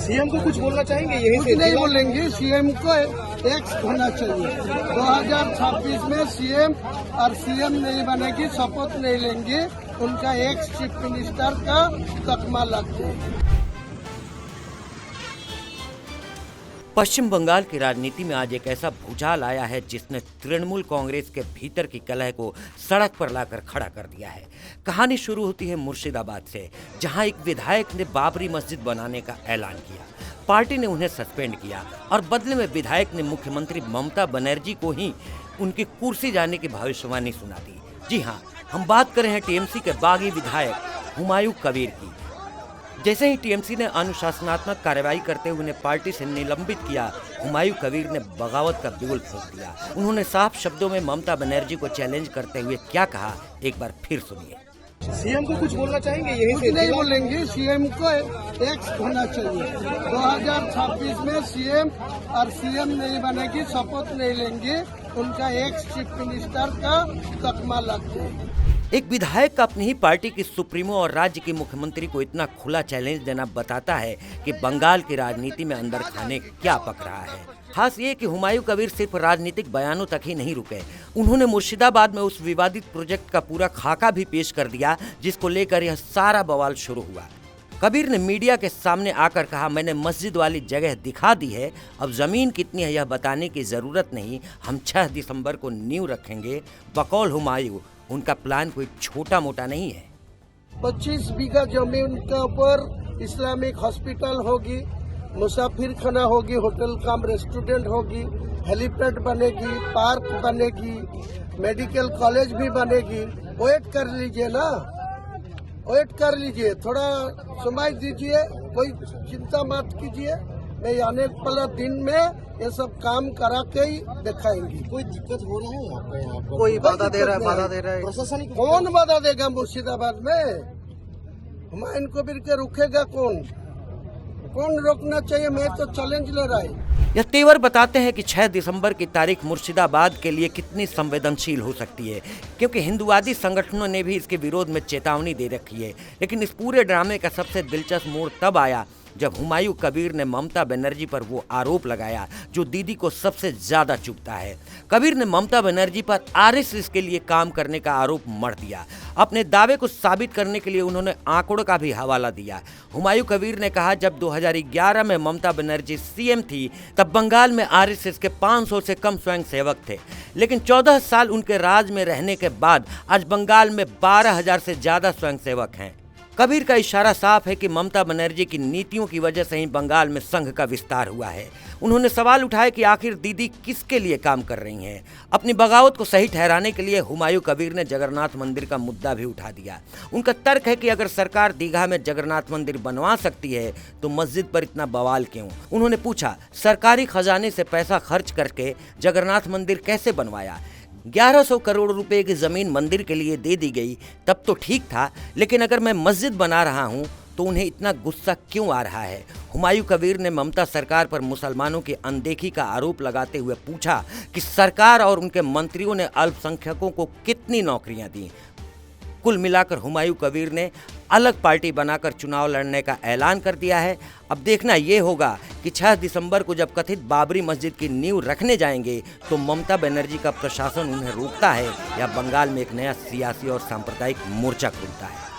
CM को कुछ बोलना चाहेंगे? यही कुछ नहीं बोलेंगे। सीएम को एक्स होना चाहिए। 2026 में सीएम और सीएम नहीं बनेगी, शपथ नहीं लेंगे, उनका एक्स चीफ मिनिस्टर का तकमा लग जाए। पश्चिम बंगाल की राजनीति में आज एक ऐसा भूचाल आया है जिसने तृणमूल कांग्रेस के भीतर की कलह को सड़क पर लाकर खड़ा कर दिया है। कहानी शुरू होती है मुर्शिदाबाद से, जहां एक विधायक ने बाबरी मस्जिद बनाने का ऐलान किया। पार्टी ने उन्हें सस्पेंड किया और बदले में विधायक ने मुख्यमंत्री ममता बनर्जी को ही उनकी कुर्सी जाने की भविष्यवाणी सुना दी। जी हाँ, हम बात कर रहे हैं टीएमसी के बागी विधायक हुमायूं कबीर की। जैसे ही टीएमसी ने अनुशासनात्मक कार्रवाई करते हुए उन्हें पार्टी से निलंबित किया, हुमायूं कबीर ने बगावत का बिगुल फूंक दिया। उन्होंने साफ शब्दों में ममता बनर्जी को चैलेंज करते हुए क्या कहा, एक बार फिर सुनिए। सीएम को कुछ बोलना चाहेंगे? यही कुछ नहीं बोलेंगे। सीएम को एक्स होना चाहिए। 2026 में सीएम और सीएम नहीं बनेगी, शपथ नहीं लेंगे, उनका एक्स चीफ मिनिस्टर का तकमा लग जाए। एक विधायक का अपनी ही पार्टी की सुप्रीमो और राज्य के मुख्यमंत्री को इतना खुला चैलेंज देना बताता है कि बंगाल की राजनीति में अंदर खाने क्या पक रहा है। खास ये कि हुमायूं कबीर सिर्फ राजनीतिक बयानों तक ही नहीं रुके, उन्होंने मुर्शिदाबाद में उस विवादित प्रोजेक्ट का पूरा खाका भी पेश कर दिया जिसको लेकर यह सारा बवाल शुरू हुआ। कबीर ने मीडिया के सामने आकर कहा, मैंने मस्जिद वाली जगह दिखा दी है, अब जमीन कितनी है यह बताने की जरूरत नहीं, हम 6 दिसंबर को नींव रखेंगे। बकौल हुमायूं, उनका प्लान कोई छोटा मोटा नहीं है। 25 बीघा जमीन के ऊपर इस्लामिक हॉस्पिटल होगी, मुसाफिर खाना होगी, होटल कम रेस्टोरेंट होगी, हेलीपैड बनेगी, पार्क बनेगी, मेडिकल कॉलेज भी बनेगी। वेट कर लीजिए ना, वेट कर लीजिए, थोड़ा समय दीजिए, कोई चिंता मत कीजिए। मैं आने वाला दिन में ये सब काम करा के ही दिखाएंगे। कोई दिक्कत हो रहा है यहाँ पे? कोई बाधा दे रहा है? प्रशासनिक कौन बाधा देगा मुर्शिदाबाद में? हुमायूं कबीर के रुकेगा कौन? कौन रोकना चाहिए? मैं तो चैलेंज ले रहा है। यह तेवर बताते हैं कि 6 दिसंबर की तारीख मुर्शिदाबाद के लिए कितनी संवेदनशील हो सकती है, क्योंकि हिंदुवादी संगठनों ने भी इसके विरोध में चेतावनी दे रखी है। लेकिन इस पूरे ड्रामे का सबसे दिलचस्प मोड़ तब आया जब हुमायूं कबीर ने ममता बनर्जी पर वो आरोप लगाया जो दीदी को सबसे ज्यादा चुभता है। कबीर ने ममता बनर्जी पर आरएसएस के लिए काम करने का आरोप मढ़ दिया। अपने दावे को साबित करने के लिए उन्होंने आंकड़ों का भी हवाला दिया। हुमायूं कबीर ने कहा, जब 2011 में ममता बनर्जी सीएम थी तब बंगाल में आरएसएस के 500 से कम स्वयंसेवक थे, लेकिन 14 साल उनके राज में रहने के बाद आज बंगाल में 12,000 से ज्यादा स्वयंसेवक हैं। कबीर का इशारा साफ है कि ममता बनर्जी की नीतियों की वजह से ही बंगाल में संघ का विस्तार हुआ है। उन्होंने सवाल उठाया कि आखिर दीदी किसके लिए काम कर रही हैं। अपनी बगावत को सही ठहराने के लिए हुमायूं कबीर ने जगन्नाथ मंदिर का मुद्दा भी उठा दिया। उनका तर्क है कि अगर सरकार दीघा में जगन्नाथ मंदिर बनवा सकती है तो मस्जिद पर इतना बवाल क्यों। उन्होंने पूछा, सरकारी खजाने से पैसा खर्च करके जगन्नाथ मंदिर कैसे बनवाया? 1100 करोड़ रुपए की जमीन मंदिर के लिए दे दी गई तब तो ठीक था, लेकिन अगर मैं मस्जिद बना रहा हूं तो उन्हें इतना गुस्सा क्यों आ रहा है? हुमायूं कबीर ने ममता सरकार पर मुसलमानों की अनदेखी का आरोप लगाते हुए पूछा कि सरकार और उनके मंत्रियों ने अल्पसंख्यकों को कितनी नौकरियां दी। कुल मिलाकर हुमायूं कबीर ने अलग पार्टी बनाकर चुनाव लड़ने का ऐलान कर दिया है। अब देखना ये होगा कि 6 दिसंबर को जब कथित बाबरी मस्जिद की नींव रखने जाएंगे तो ममता बनर्जी का प्रशासन उन्हें रोकता है या बंगाल में एक नया सियासी और सांप्रदायिक मोर्चा खुलता है।